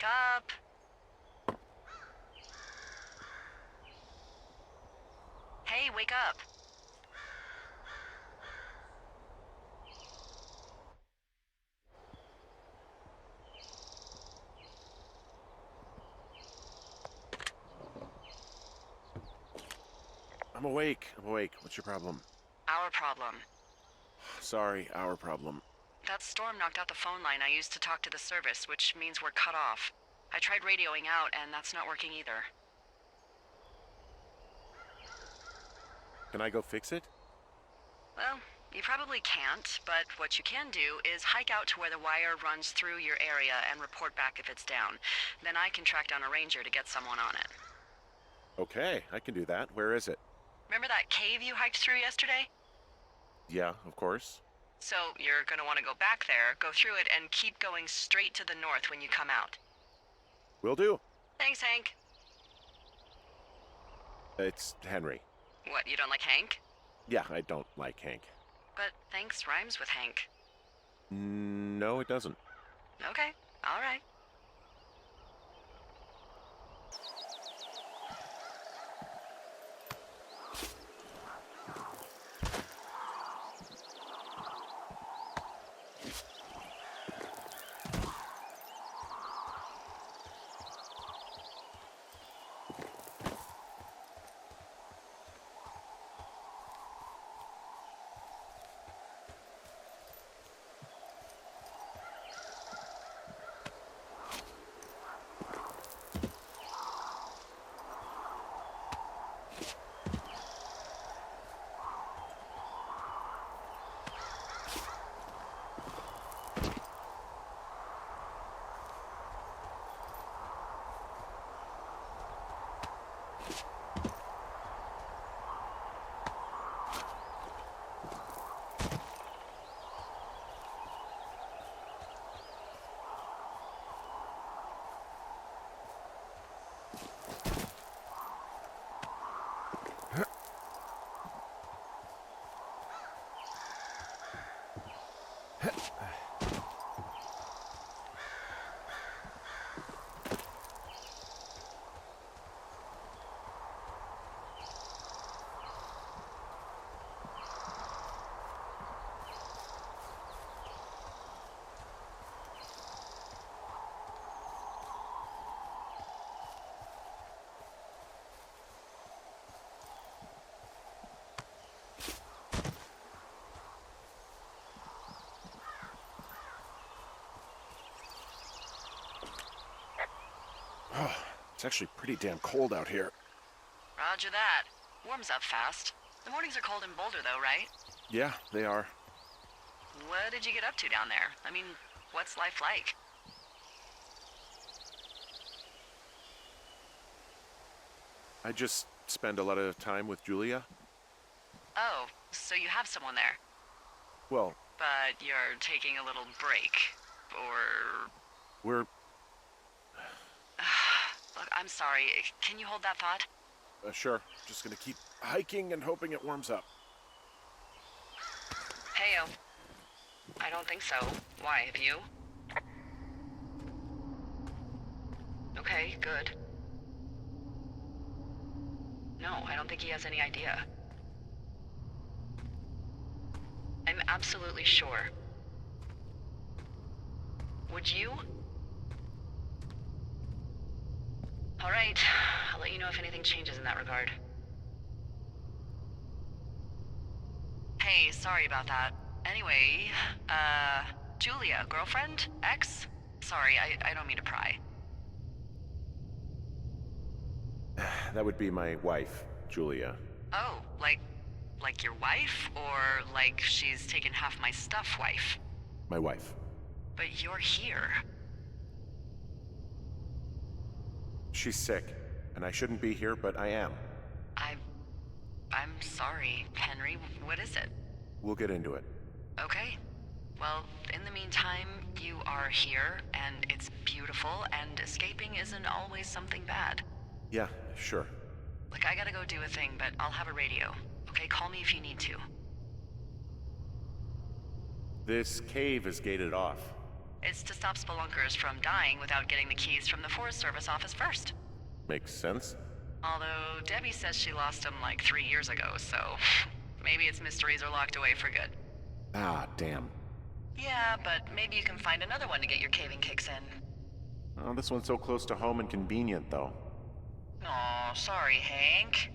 Wake up. Hey, wake up. I'm awake. What's your problem? Our problem. Sorry, our problem. That storm knocked out the phone line I used to talk to the service, which means we're cut off. I tried radioing out, and that's not working either. Can I go fix it? Well, you probably can't, but what you can do is hike out to where the wire runs through your area and report back if it's down. Then I can track down a ranger to get someone on it. Okay, I can do that. Where is it? Remember that cave you hiked through yesterday? Yeah, of course. So you're gonna want to go back there, go through it, and keep going straight to the north when you come out. Will do. Thanks, Hank. It's Henry. What, you don't like Hank? Yeah, I don't like Hank. But thanks rhymes with Hank. No, it doesn't. Okay, all right. Oh, it's actually pretty damn cold out here. Roger that. Warms up fast. The mornings are cold in Boulder, though, right? Yeah, they are. What did you get up to down there? I mean, what's life like? I just spend a lot of time with Julia. Oh, so you have someone there. Well, But you're taking a little break. Or... we're... Look, I'm sorry. Can you hold that thought? Sure. Just gonna keep hiking and hoping it warms up. Heyo. I don't think so. Why, have you? Okay, good. No, I don't think he has any idea. I'm absolutely sure. Would you? All right, I'll let you know if anything changes in that regard. Hey, sorry about that. Anyway, Julia, girlfriend? Ex? Sorry, I don't mean to pry. That would be my wife, Julia. Oh, like your wife? Or like she's taken half my stuff wife? My wife. But you're here. She's sick, and I shouldn't be here, but I am. I'm sorry, Henry. What is it? We'll get into it. Okay. Well, in the meantime, you are here, and it's beautiful, and escaping isn't always something bad. Yeah, sure. Look, I gotta go do a thing, but I'll have a radio. Okay, call me if you need to. This cave is gated off. It's to stop spelunkers from dying without getting the keys from the Forest Service office first. Makes sense. Although Debbie says she lost them like 3 years ago, so maybe its mysteries are locked away for good. Ah, damn. Yeah, but maybe you can find another one to get your caving kicks in. Oh, this one's so close to home and convenient, though. Aw, sorry, Hank.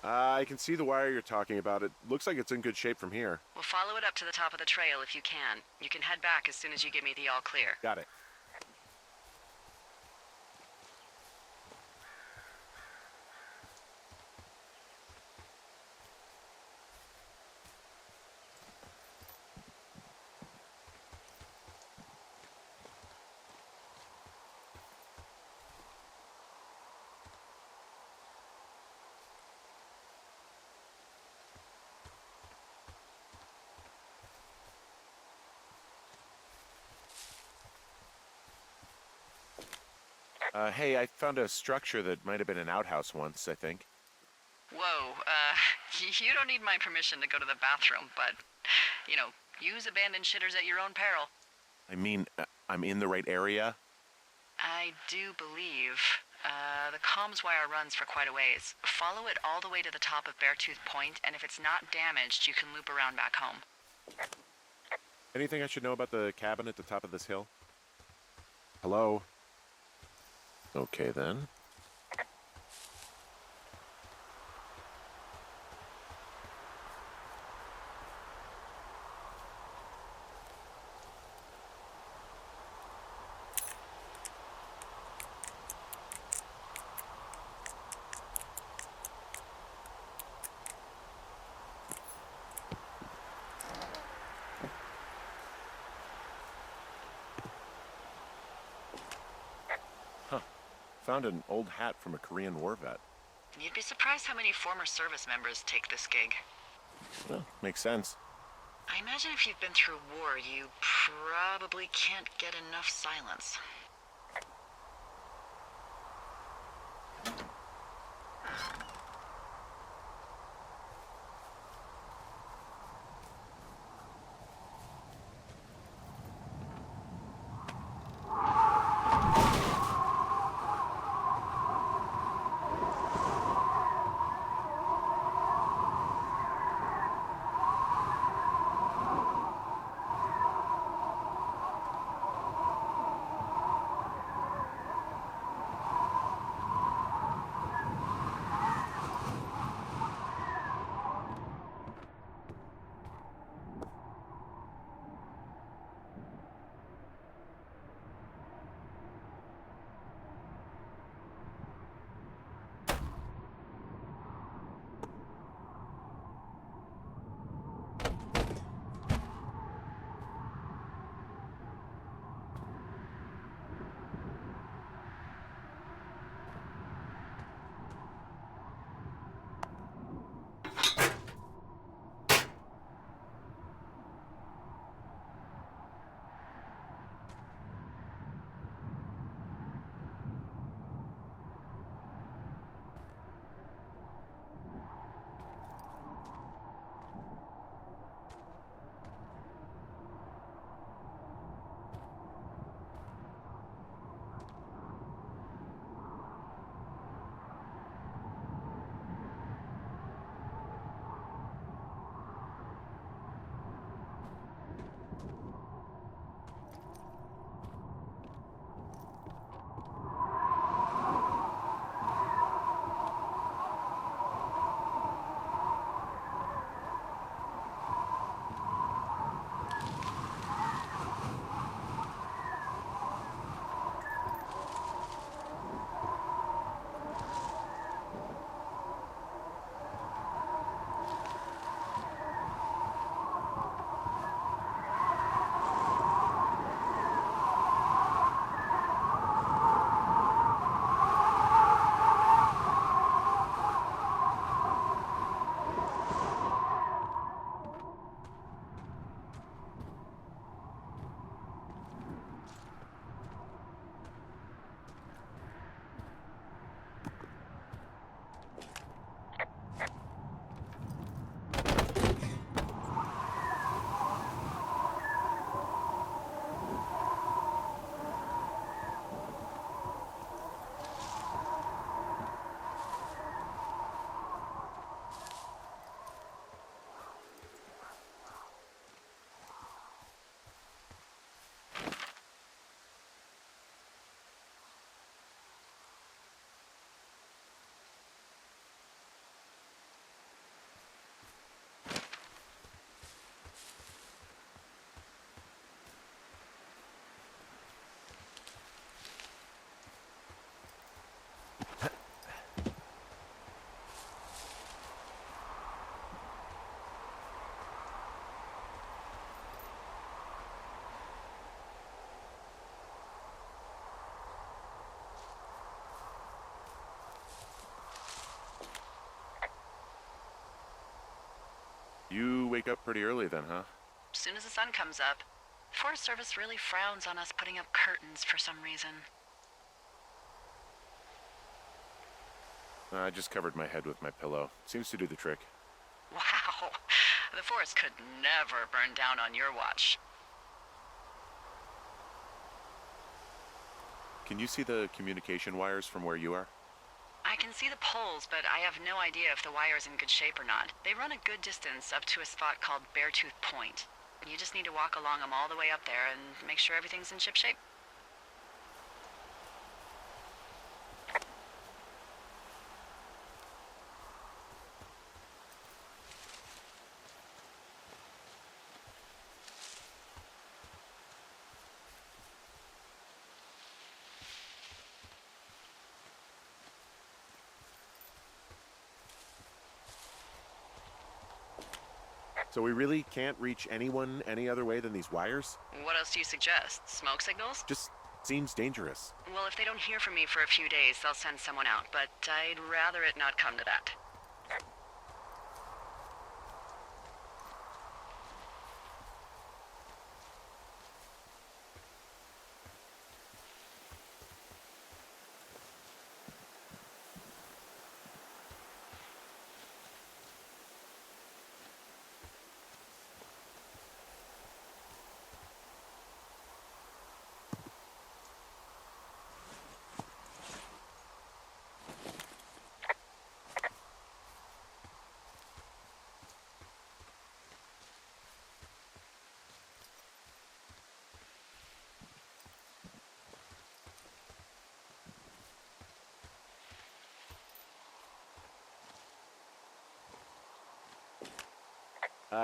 I can see the wire you're talking about. It looks like it's in good shape from here. We'll follow it up to the top of the trail if you can. You can head back as soon as you give me the all clear. Got it. Hey, I found a structure that might have been an outhouse once, I think. Whoa, you don't need my permission to go to the bathroom, but, use abandoned shitters at your own peril. I mean, I'm in the right area? I do believe. The comms wire runs for quite a ways. Follow it all the way to the top of Beartooth Point, and if it's not damaged, you can loop around back home. Anything I should know about the cabin at the top of this hill? Hello? Okay, then. Found an old hat from a Korean War vet. You'd be surprised how many former service members take this gig. Well, makes sense. I imagine if you've been through war, you probably can't get enough silence. wake up pretty early then, huh? As soon as the sun comes up. Forest Service really frowns on us putting up curtains for some reason. I just covered my head with my pillow. Seems to do the trick. Wow. The forest could never burn down on your watch. Can you see the communication wires from where you are? I can see the poles, but I have no idea if the wire's in good shape or not. They run a good distance up to a spot called Beartooth Point. You just need to walk along them all the way up there and make sure everything's in ship shape. So we really can't reach anyone any other way than these wires? What else do you suggest? Smoke signals? Just seems dangerous. Well, if they don't hear from me for a few days, they'll send someone out, but I'd rather it not come to that.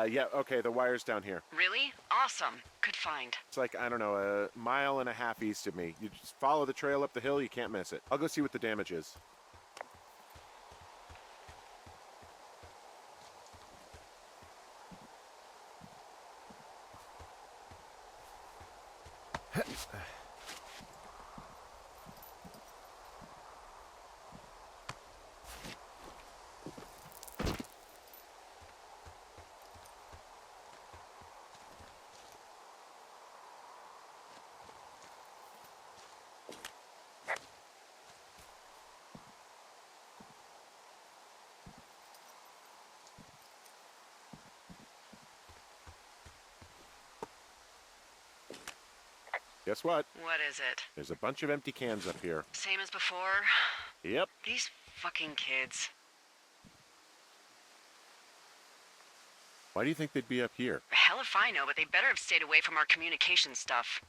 Yeah, okay, the wire's down here. Really? Awesome. Good find. It's like, I don't know, a mile and a half east of me. You just follow the trail up the hill, you can't miss it. I'll go see what the damage is. Guess what? What is it? There's a bunch of empty cans up here. Same as before? Yep. These fucking kids. Why do you think they'd be up here? Hell if I know, but they better have stayed away from our communication stuff.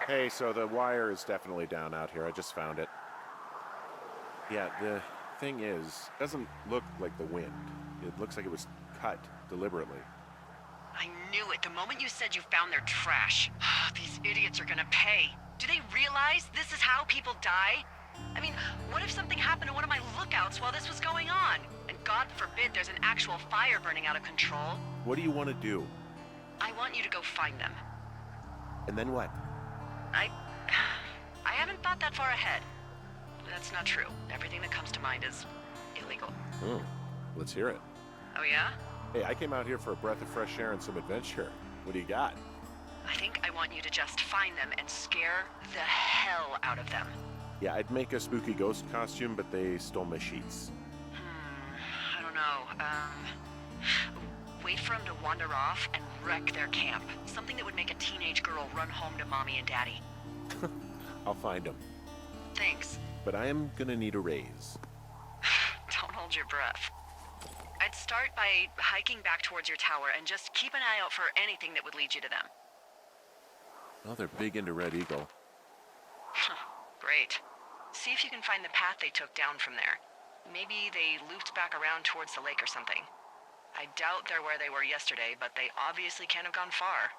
Hey, so the wire is definitely down out here. I just found it. Yeah, the thing is, it doesn't look like the wind. It looks like it was cut deliberately. I knew it the moment you said you found their trash. These idiots are gonna pay. Do they realize this is how people die? I mean, what if something happened to one of my lookouts while this was going on? And God forbid there's an actual fire burning out of control. What do you want to do? I want you to go find them. And then what? I haven't thought that far ahead. That's not true. Everything that comes to mind is illegal. Oh, let's hear it. Oh yeah? Hey, I came out here for a breath of fresh air and some adventure. What do you got? I think I want you to just find them and scare the hell out of them. Yeah, I'd make a spooky ghost costume, but they stole my sheets. I don't know. Wait for them to wander off and wreck their camp. Something that would make a teenage girl run home to mommy and daddy. I'll find them. Thanks. But I am gonna need a raise. Don't hold your breath. I'd start by hiking back towards your tower and just keep an eye out for anything that would lead you to them. Well, they're big into Red Eagle. Great. See if you can find the path they took down from there. Maybe they looped back around towards the lake or something. I doubt they're where they were yesterday, but they obviously can't have gone far.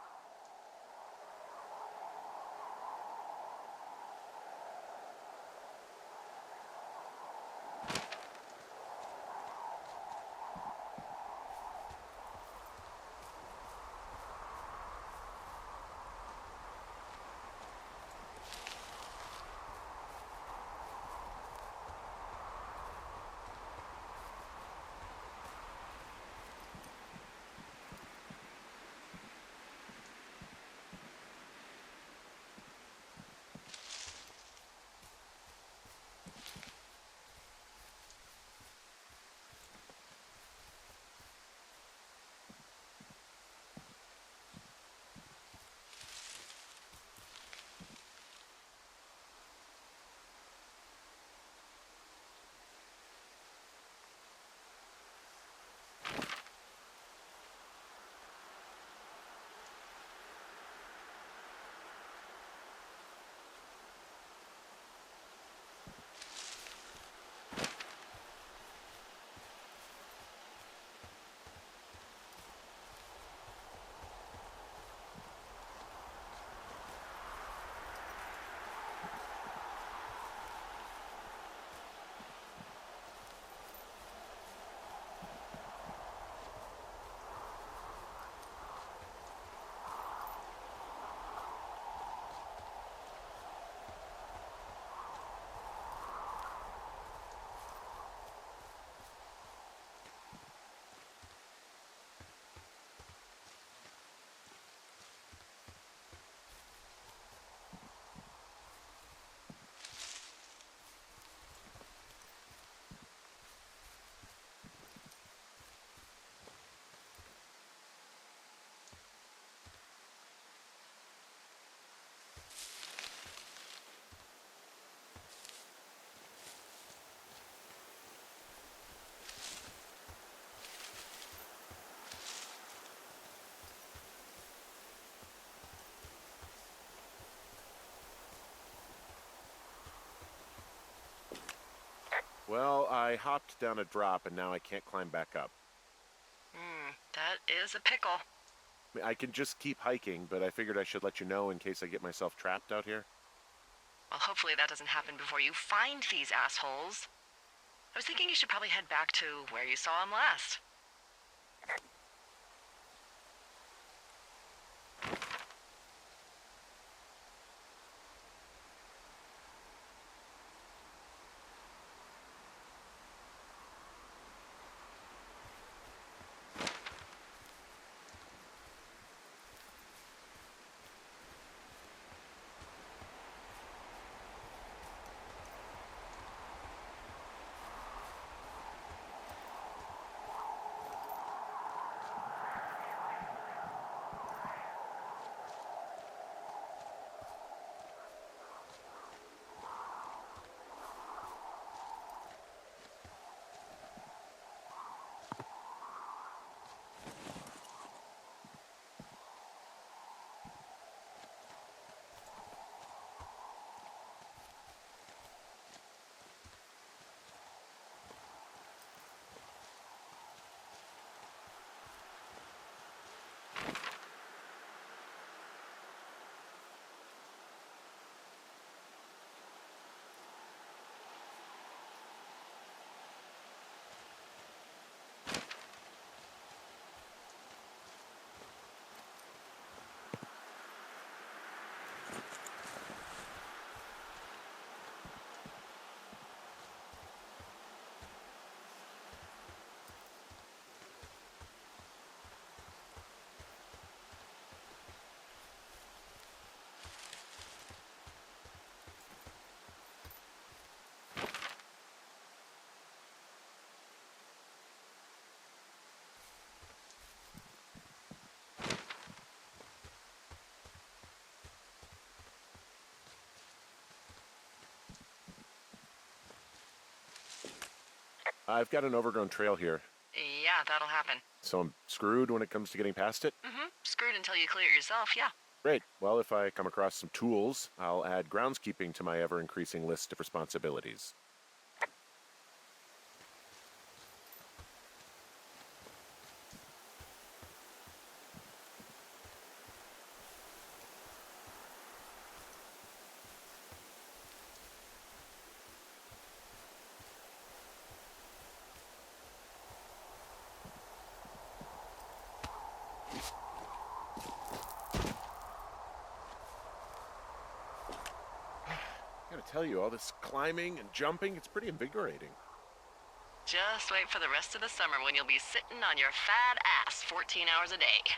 Well, I hopped down a drop and now I can't climb back up. That is a pickle. I mean, I can just keep hiking, but I figured I should let you know in case I get myself trapped out here. Well, hopefully that doesn't happen before you find these assholes. I was thinking you should probably head back to where you saw them last. I've got an overgrown trail here, Yeah, that'll happen. so I'm screwed when it comes to getting past it. Screwed until you clear it yourself, yeah. Great. Well, if I come across some tools, I'll add groundskeeping to my ever-increasing list of responsibilities. tell you, all this climbing and jumping, it's pretty invigorating. Just wait for the rest of the summer when you'll be sitting on your fat ass 14 hours a day.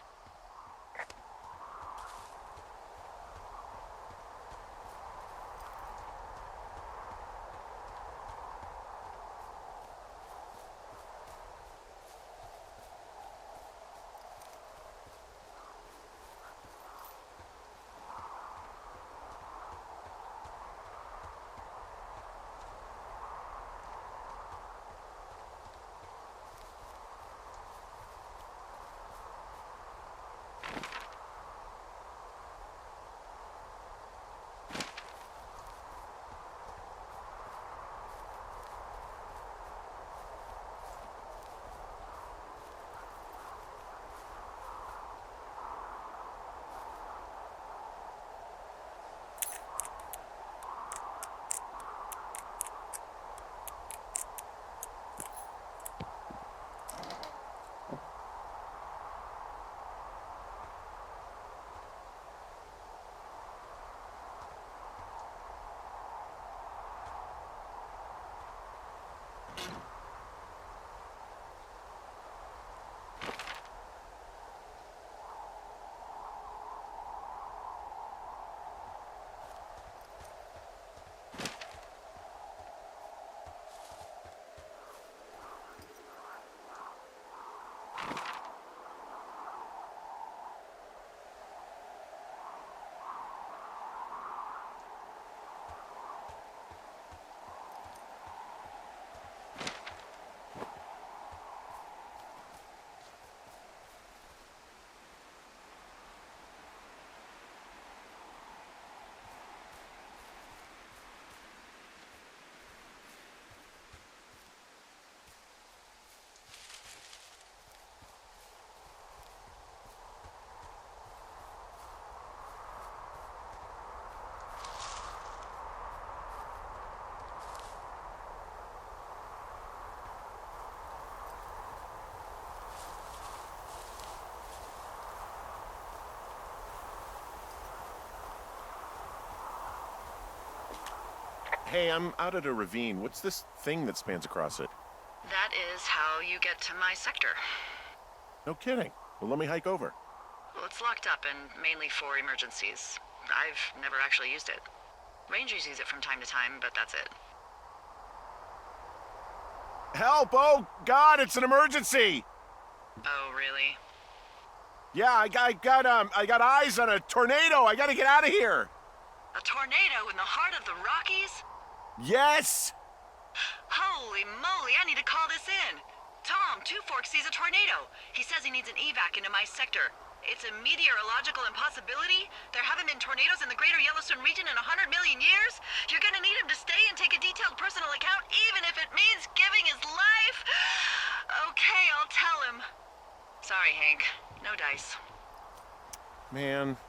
Hey, I'm out at a ravine. What's this thing that spans across it? That is how you get to my sector. No kidding. Well, let me hike over. Well, it's locked up and mainly for emergencies. I've never actually used it. Rangers use it from time to time, but that's it. Help! Oh, God, it's an emergency! Oh, really? Yeah, I got eyes on a tornado. I gotta get out of here. A tornado in the heart of the Rockies? Yes! Holy moly, I need to call this in. Tom, Two Forks sees a tornado. He says he needs an evac into my sector. It's a meteorological impossibility. There haven't been tornadoes in the greater Yellowstone region in 100 million years. You're gonna need him to stay and take a detailed personal account, even if it means giving his life. Okay, I'll tell him. Sorry, Hank. No dice. Man.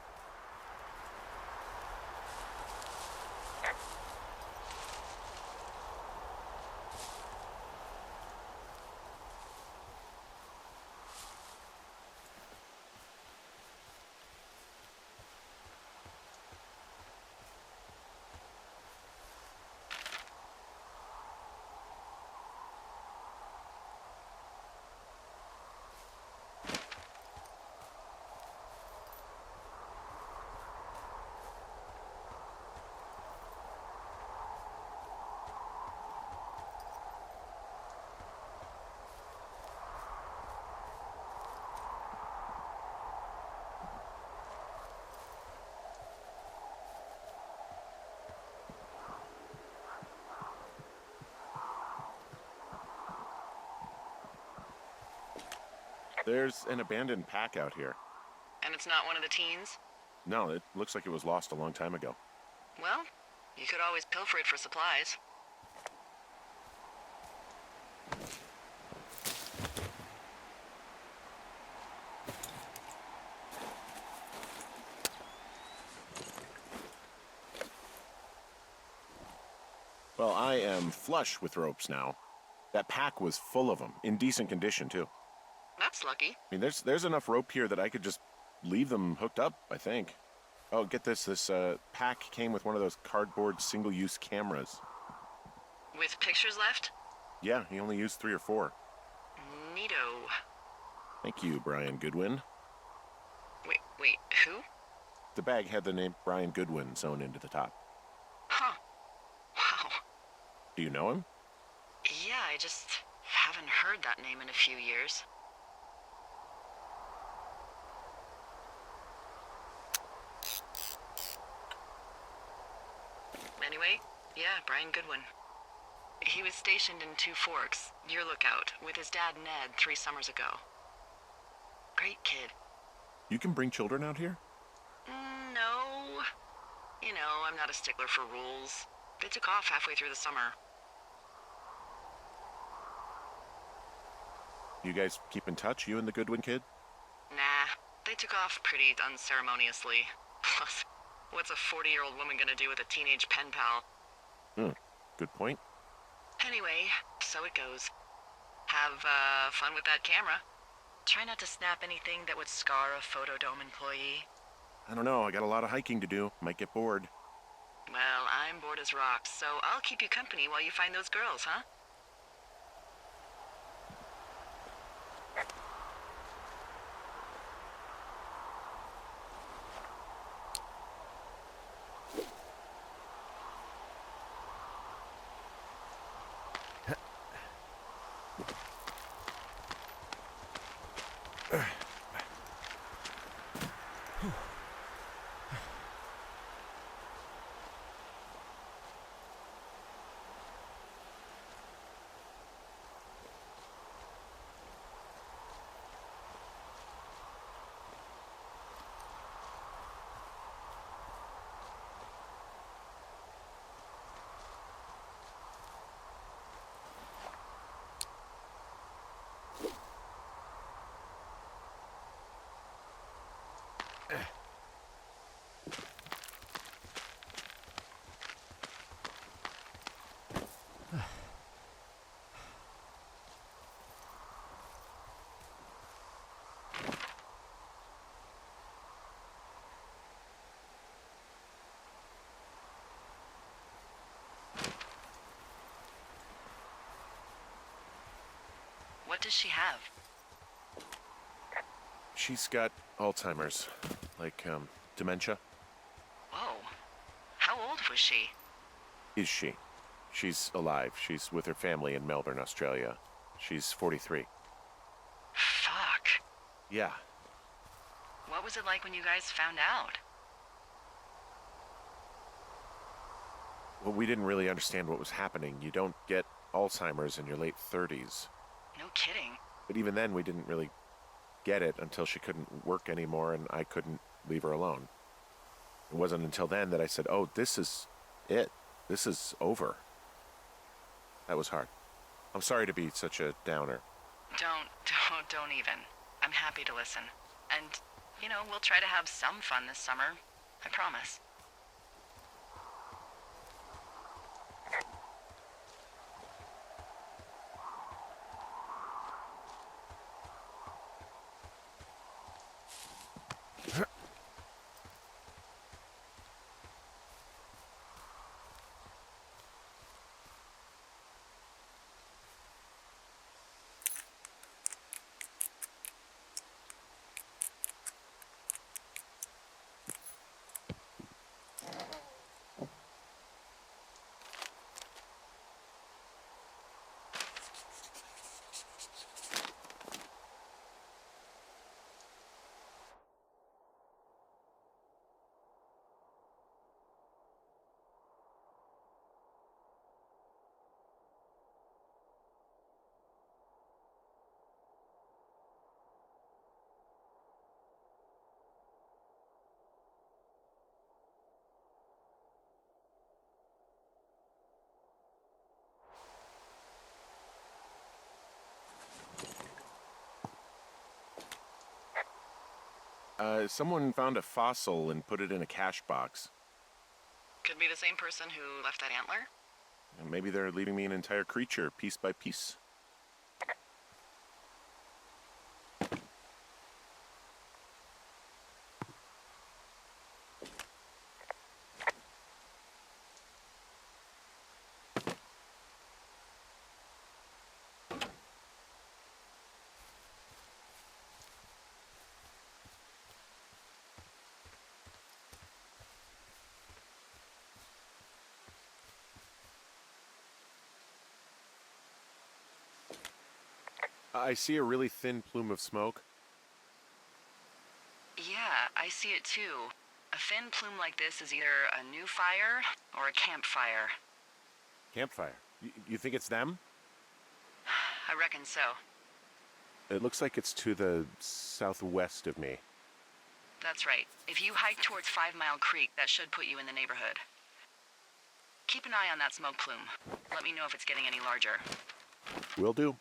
There's an abandoned pack out here. And it's not one of the teens? No, it looks like it was lost a long time ago. Well, you could always pilfer it for supplies. Well, I am flush with ropes now. That pack was full of them, in decent condition, too. That's lucky. I mean, there's enough rope here that I could just leave them hooked up, I think. Oh, get this. This pack came with one of those cardboard single-use cameras. With pictures left? Yeah, he only used 3 or 4. Neato. Thank you, Brian Goodwin. Wait, who? The bag had the name Brian Goodwin sewn into the top. Huh. Wow. Do you know him? Yeah, I just haven't heard that name in a few years. Anyway, yeah, Brian Goodwin. He was stationed in Two Forks, your lookout, with his dad Ned 3 summers ago. Great kid. You can bring children out here? No. You know, I'm not a stickler for rules. They took off halfway through the summer. You guys keep in touch, you and the Goodwin kid? Nah, they took off pretty unceremoniously. Plus, what's a 40-year-old woman gonna do with a teenage pen pal? Good point. Anyway, so it goes. Have, fun with that camera. Try not to snap anything that would scar a Photodome employee. I don't know, I got a lot of hiking to do. Might get bored. Well, I'm bored as rocks, so I'll keep you company while you find those girls, huh? What does she have? She's got Alzheimer's. Like, dementia. Whoa. How old was she? Is she? She's alive. She's with her family in Melbourne, Australia. She's 43. Fuck. Yeah. What was it like when you guys found out? Well, we didn't really understand what was happening. You don't get Alzheimer's in your late 30s. No kidding. But even then, we didn't really get it until she couldn't work anymore and I couldn't leave her alone. It wasn't until then that I said, oh, this is it. This is over. That was hard. I'm sorry to be such a downer. Don't even. I'm happy to listen. And, you know, we'll try to have some fun this summer. I promise. Someone found a fossil and put it in a cash box. Could be the same person who left that antler? And maybe they're leaving me an entire creature, piece by piece. I see a really thin plume of smoke. Yeah, I see it too. A thin plume like this is either a new fire or a campfire. Campfire. You think it's them? I reckon so. It looks like it's to the southwest of me. That's right. If you hike towards 5 Mile Creek, that should put you in the neighborhood. Keep an eye on that smoke plume. Let me know if it's getting any larger. Will do.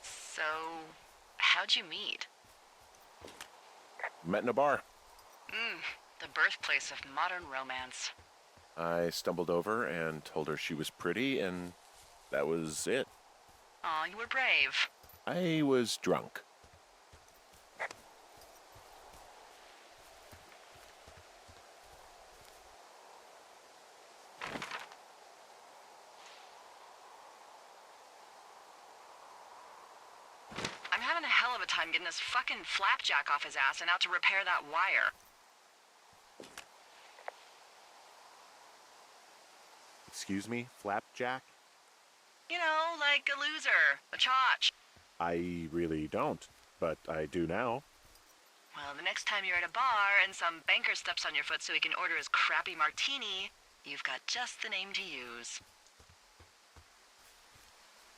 So, how'd you meet? Met in a bar. The birthplace of modern romance. I stumbled over and told her she was pretty, and that was it. Aw, you were brave. I was drunk. I'm having a hell of a time getting this fucking flapjack off his ass and out to repair that wire. Excuse me, Flapjack? You know, like a loser, a chotch. I really don't, but I do now. Well, the next time you're at a bar and some banker steps on your foot so he can order his crappy martini, you've got just the name to use.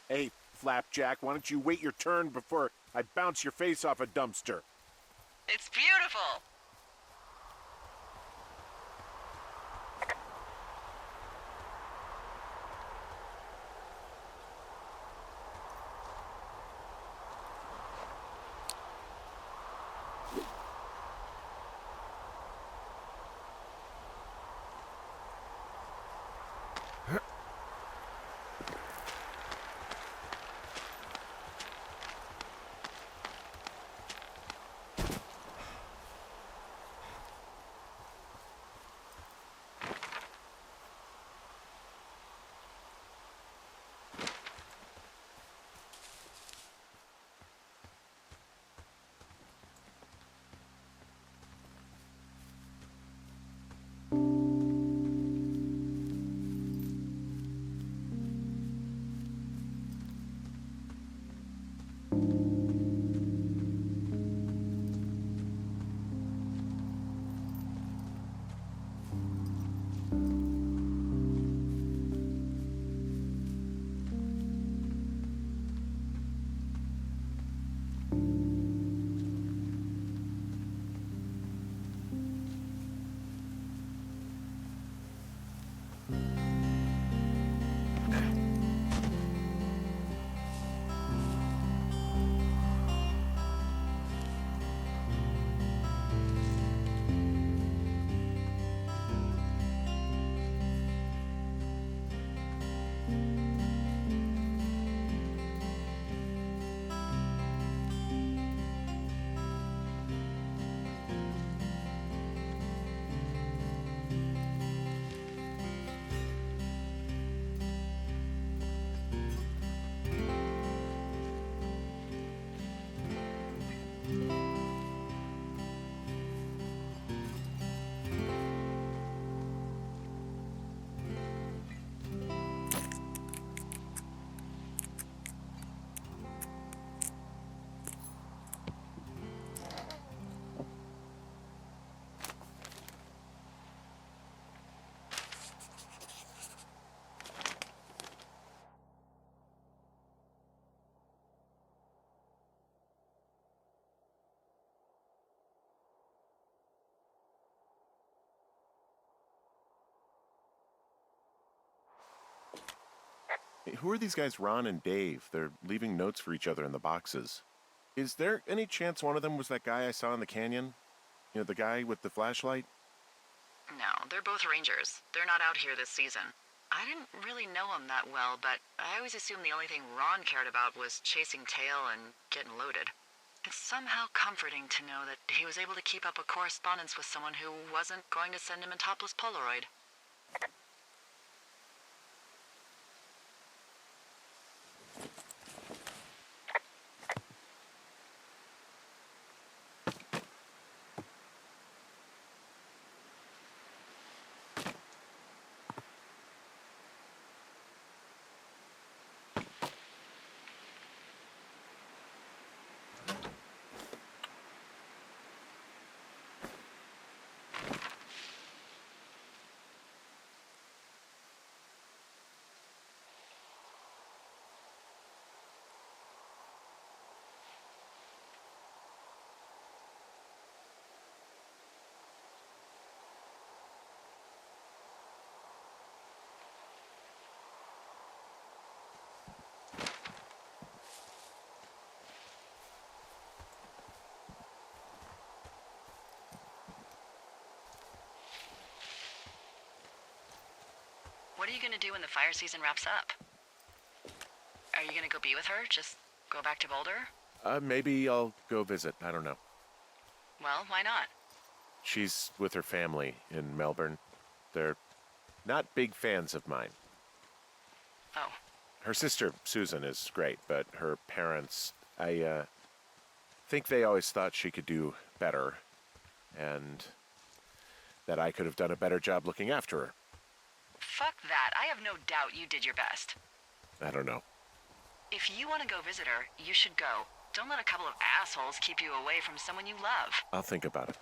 Hey, Flapjack, why don't you wait your turn before I bounce your face off a dumpster? It's beautiful! Hey, who are these guys, Ron and Dave? They're leaving notes for each other in the boxes. Is there any chance one of them was that guy I saw in the canyon? You know, the guy with the flashlight? No, they're both rangers. They're not out here this season. I didn't really know him that well, but I always assumed the only thing Ron cared about was chasing tail and getting loaded. It's somehow comforting to know that he was able to keep up a correspondence with someone who wasn't going to send him a topless Polaroid. What are you gonna do when the fire season wraps up? Are you gonna go be with her? Just go back to Boulder? Maybe I'll go visit. I don't know. Well, why not? She's with her family in Melbourne. They're not big fans of mine. Oh. Her sister, Susan, is great, but her parents, I think they always thought she could do better, and that I could have done a better job looking after her. Fuck that. I have no doubt you did your best. I don't know. If you want to go visit her, you should go. Don't let a couple of assholes keep you away from someone you love. I'll think about it.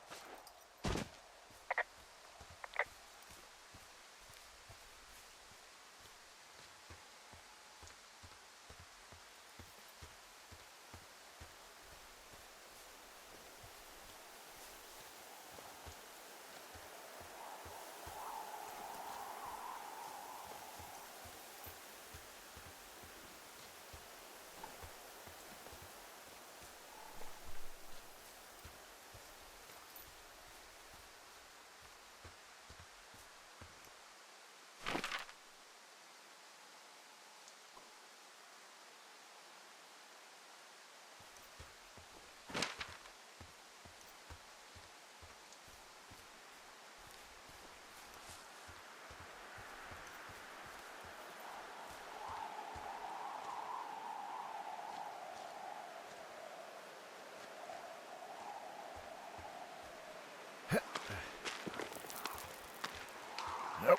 Nope.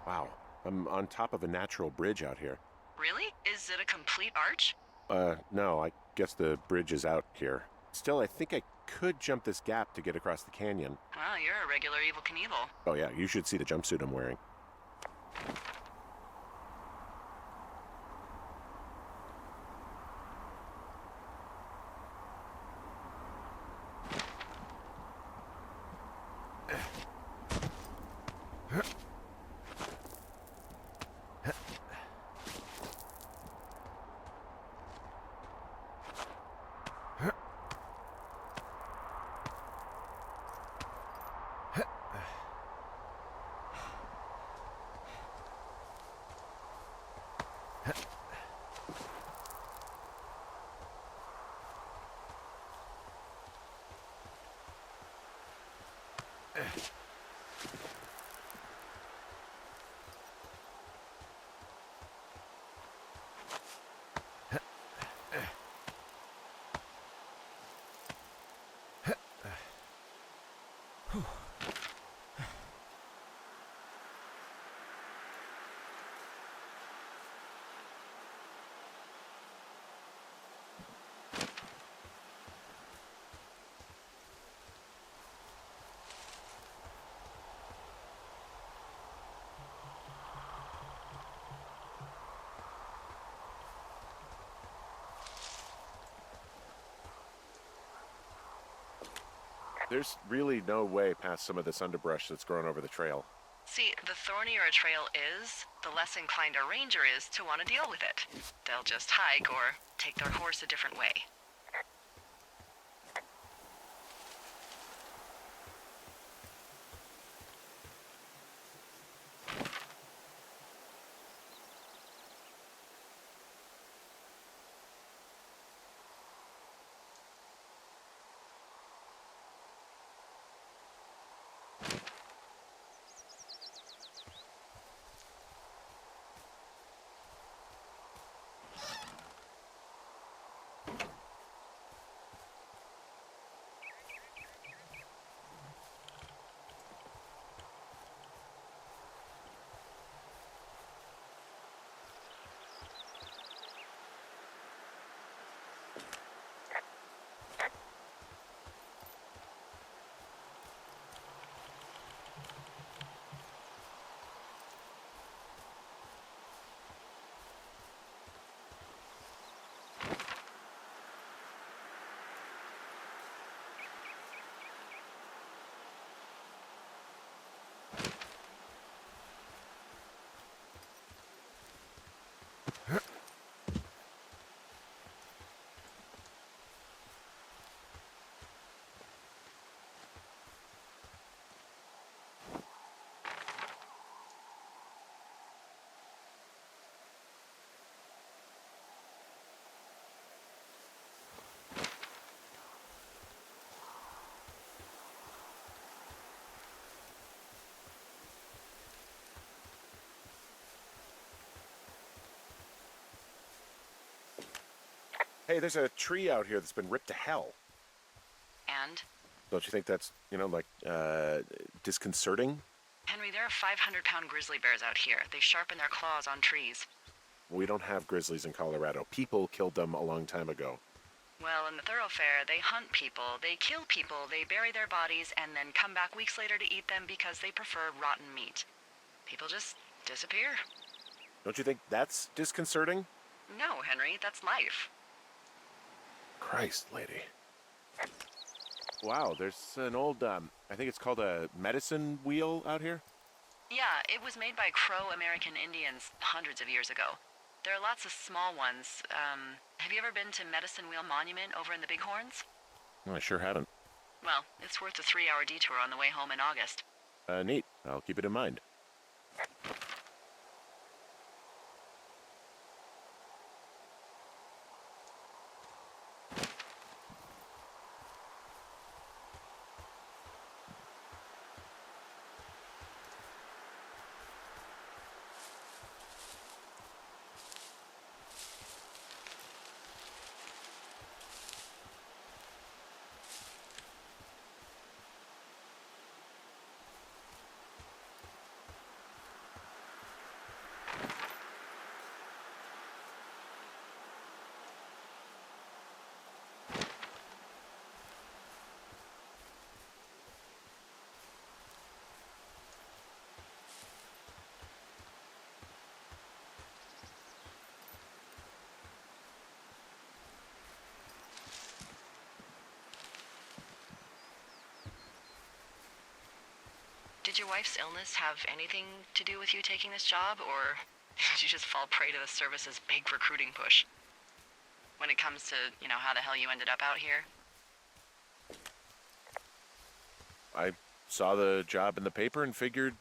Wow, I'm on top of a natural bridge out here. Really? Is it a complete arch? No, I guess the bridge is out here. Still, I think I could jump this gap to get across the canyon. Well, you're a regular Evel Knievel. Oh yeah, you should see the jumpsuit I'm wearing. There's really no way past some of this underbrush that's grown over the trail. See, the thornier a trail is, the less inclined a ranger is to want to deal with it. They'll just hike or take their horse a different way. Hey, there's a tree out here that's been ripped to hell. And? Don't you think that's, disconcerting? Henry, there are 500-pound grizzly bears out here. They sharpen their claws on trees. We don't have grizzlies in Colorado. People killed them a long time ago. Well, in the thoroughfare, they hunt people, they kill people, they bury their bodies, and then come back weeks later to eat them because they prefer rotten meat. People just disappear. Don't you think that's disconcerting? No, Henry, that's life. Christ, lady. Wow, there's an old, I think it's called a medicine wheel out here. Yeah, it was made by Crow American Indians hundreds of years ago. There are lots of small ones. Have you ever been to Medicine Wheel Monument over in the Bighorns? No, I sure haven't. Well, it's worth a 3-hour detour on the way home in August. Neat. I'll keep it in mind. Did your wife's illness have anything to do with you taking this job, or did you just fall prey to the service's big recruiting push? When it comes to, how the hell you ended up out here? I saw the job in the paper and figured,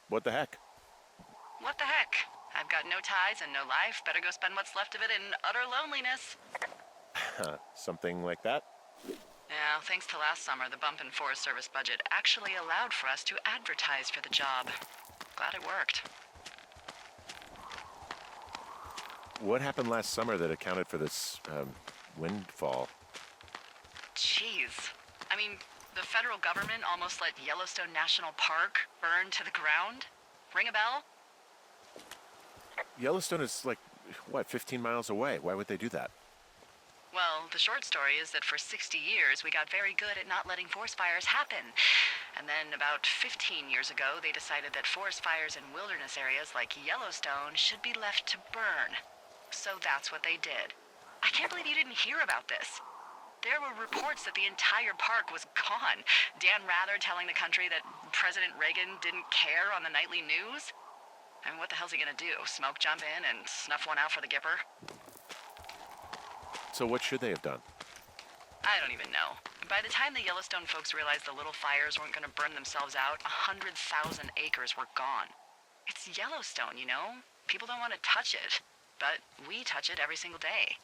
what the heck? What the heck? I've got no ties and no life. Better go spend what's left of it in utter loneliness. Something like that? Yeah, thanks to last summer, the bump in Forest Service budget actually allowed for us to advertise for the job. Glad it worked. What happened last summer that accounted for this windfall? Jeez. I mean, the federal government almost let Yellowstone National Park burn to the ground? Ring a bell? Yellowstone is like, what, 15 miles away? Why would they do that? Well, the short story is that for 60 years, we got very good at not letting forest fires happen. And then about 15 years ago, they decided that forest fires in wilderness areas like Yellowstone should be left to burn. So that's what they did. I can't believe you didn't hear about this. There were reports that the entire park was gone. Dan Rather telling the country that President Reagan didn't care on the nightly news. And what the hell's he gonna do? Smoke jump in and snuff one out for the Gipper? So what should they have done? I don't even know. By the time the Yellowstone folks realized the little fires weren't gonna burn themselves out, 100,000 acres were gone. It's Yellowstone, you know? People don't want to touch it. But we touch it every single day.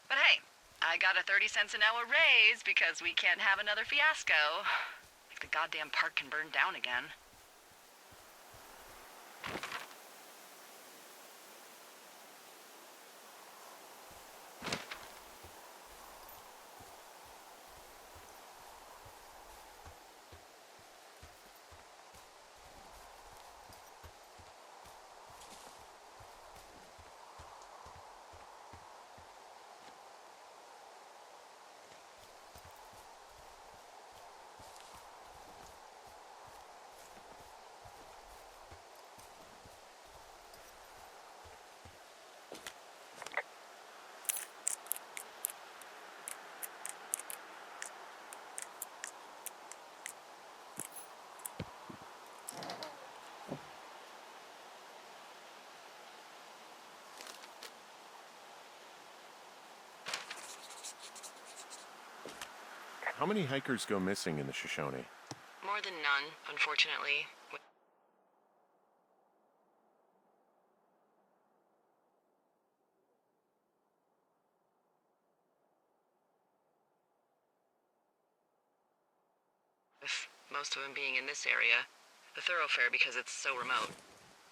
But hey, I got a 30 cents an hour raise because we can't have another fiasco. Like the goddamn park can burn down again. How many hikers go missing in the Shoshone? More than none, unfortunately. With most of them being in this area. The thoroughfare because it's so remote.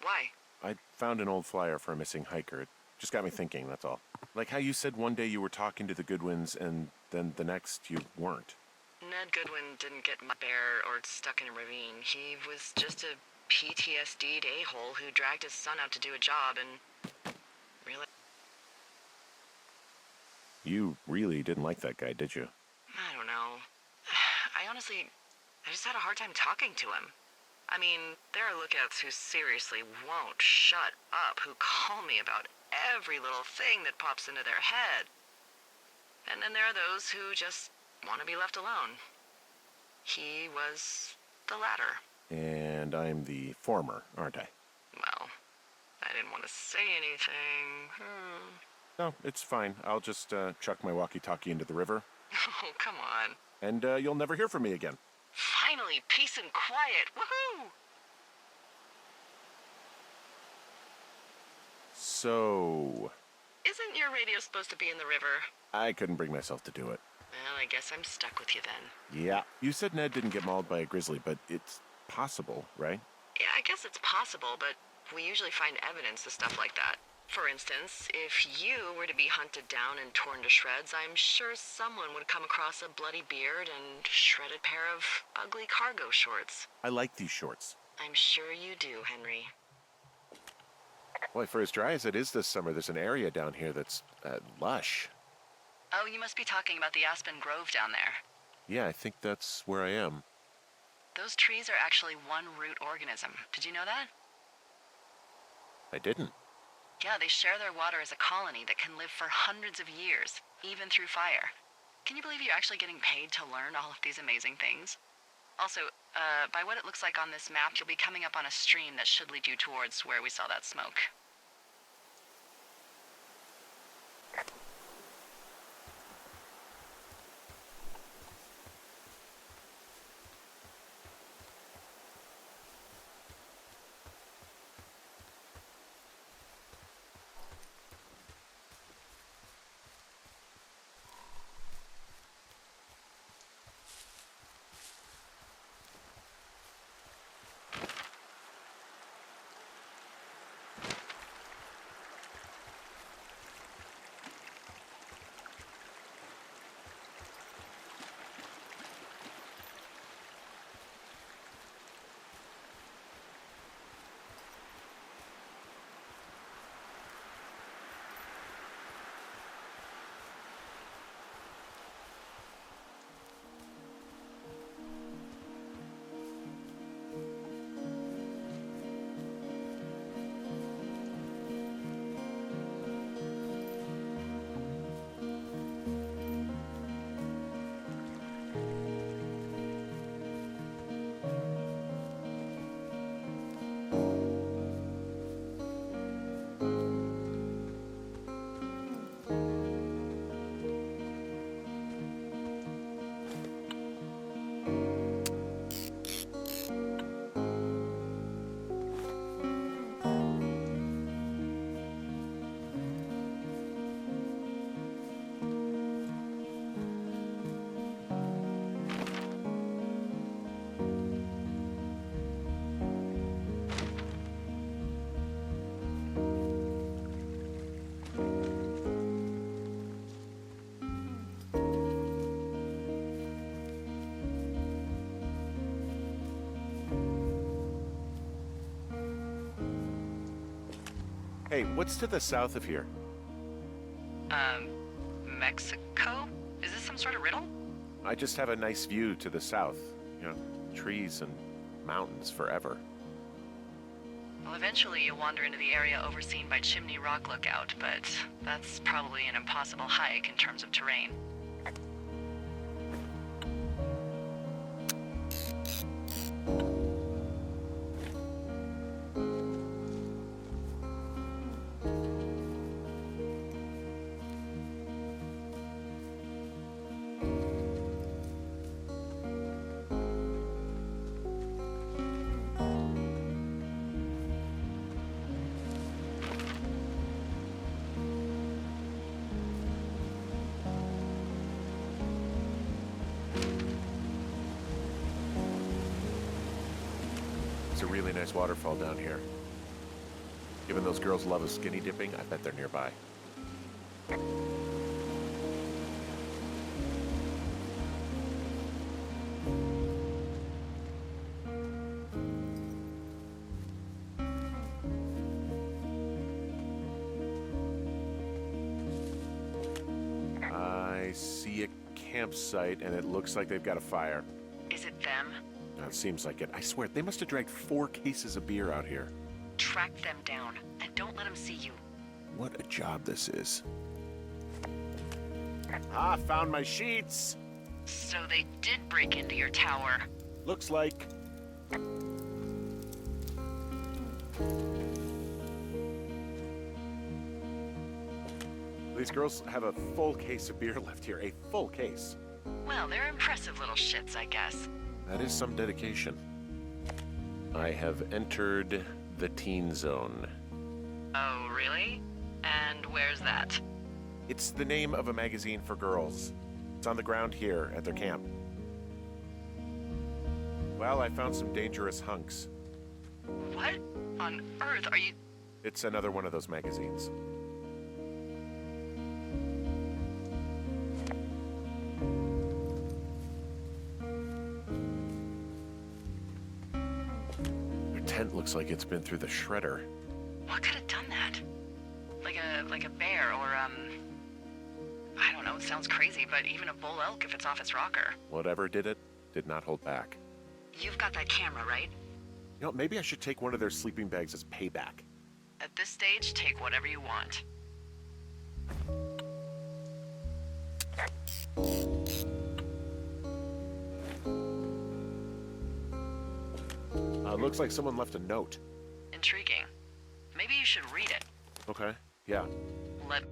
Why? I found an old flyer for a missing hiker. It just got me thinking, that's all. Like how you said one day you were talking to the Goodwins and then the next you weren't. Ned Goodwin didn't get bear or stuck in a ravine. He was just a PTSD'd a-hole who dragged his son out to do a job and... Really? You really didn't like that guy, did you? I don't know. I just had a hard time talking to him. I mean, there are lookouts who seriously won't shut up, who call me about every little thing that pops into their head. And then there are those who just want to be left alone. He was the latter. And I'm the former, aren't I? Well, I didn't want to say anything. No, it's fine. I'll just chuck my walkie-talkie into the river. Oh, come on. And you'll never hear from me again. Finally, peace and quiet. Woohoo! So... Isn't your radio supposed to be in the river? I couldn't bring myself to do it. Well, I guess I'm stuck with you then. Yeah. You said Ned didn't get mauled by a grizzly, but it's possible, right? Yeah, I guess it's possible, but we usually find evidence of stuff like that. For instance, if you were to be hunted down and torn to shreds, I'm sure someone would come across a bloody beard and shredded pair of ugly cargo shorts. I like these shorts. I'm sure you do, Henry. Boy, for as dry as it is this summer, there's an area down here that's lush. Oh, you must be talking about the Aspen Grove down there. Yeah, I think that's where I am. Those trees are actually one root organism. Did you know that? I didn't. Yeah, they share their water as a colony that can live for hundreds of years, even through fire. Can you believe you're actually getting paid to learn all of these amazing things? Also, by what it looks like on this map, you'll be coming up on a stream that should lead you towards where we saw that smoke. Hey, what's to the south of here? Mexico? Is this some sort of riddle? I just have a nice view to the south. You know, trees and mountains forever. Well, eventually you'll wander into the area overseen by Chimney Rock Lookout, but that's probably an impossible hike in terms of terrain. It's a really nice waterfall down here. Given those girls love a skinny dipping, I bet they're nearby. I see a campsite, and it looks like they've got a fire. Is it them? It seems like it. I swear, they must have dragged 4 cases of beer out here. Track them down, and don't let them see you. What a job this is. Ah, found my sheets! So they did break into your tower. Looks like... These girls have a full case of beer left here. A full case. Well, they're impressive little shits, I guess. That is some dedication. I have entered the teen zone. Oh, really? And where's that? It's the name of a magazine for girls. It's on the ground here at their camp. Well, I found some dangerous hunks. What on earth are you... It's another one of those magazines. Their tent looks like it's been through the shredder. What could have done that? Like a bear or, I don't know, it sounds crazy, but even a bull elk if it's off its rocker. Whatever did it, did not hold back. You've got that camera, right? You know, maybe I should take one of their sleeping bags as payback. At this stage, take whatever you want. Looks like someone left a note. Intriguing. Maybe you should read it. Okay, yeah. Let...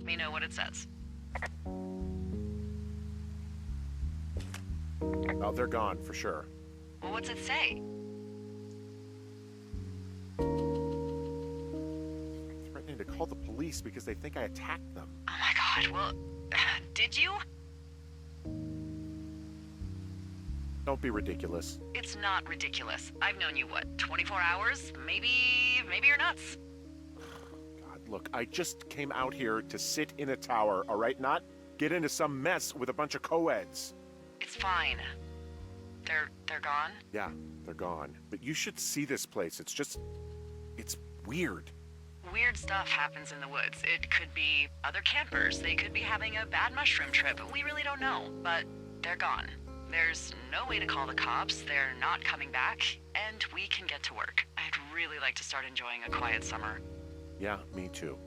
me know what it says. Oh, they're gone, for sure. Well, what's it say? Threatening to call the police because they think I attacked them. Oh my god, well, did you? Don't be ridiculous. It's not ridiculous. I've known you, what, 24 hours? Maybe you're nuts. God, look, I just came out here to sit in a tower, all right? Not get into some mess with a bunch of co-eds. It's fine. They're gone? Yeah, they're gone. But you should see this place. It's weird. Weird stuff happens in the woods. It could be other campers. They could be having a bad mushroom trip. We really don't know, but they're gone. There's no way to call the cops. They're not coming back, and we can get to work. I'd really like to start enjoying a quiet summer. Yeah, me too.